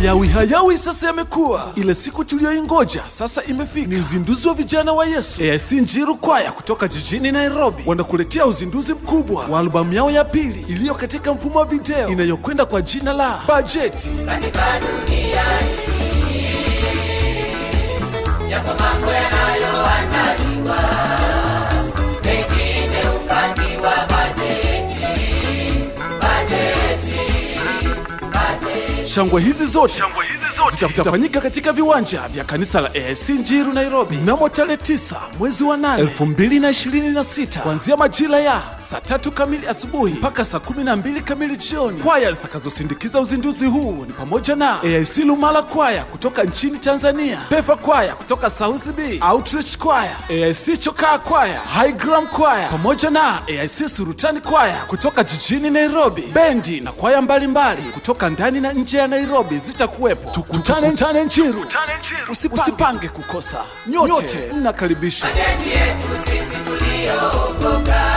Hayawi sasa yamekuwa. Ile siku tuliyoingoja sasa imefika. Ni uzinduzi wa vijana wa Yesu. AIC Njiru Kwaya kutoka jijini Nairobi wanakuletea uzinduzi mkubwa wa albamu yao ya pili iliyo katika mfumo wa video inayokwenda kwa jina la Bajeti. Katika dunia hii yapo mambo yanayoandaliwa, pengine upangiwa bajeti. Shangwe hizi zote zitafanyika katika viwanja vya kanisa la AIC Njiru Nairobi mnamo tarehe 9 mwezi wa 8 2026 kuanzia majira ya saa 3 kamili asubuhi mpaka saa 12 kamili jioni. Kwaya zitakazosindikiza uzinduzi huu ni pamoja na AIC Lumala Kwaya kutoka nchini Tanzania, Pefa Kwaya kutoka South B, Outreach Kwaya, AIC Chokaa Kwaya, High Gram Kwaya pamoja na AIC Surutani Kwaya kutoka jijini Nairobi. Bendi na kwaya mbalimbali kutoka ndani na nje ya Nairobi zitakuwepo. Tukutane Njiru. Usipange kukosa. Nyote mnakaribishwa. Bajeti yetu sisi tuliokoka.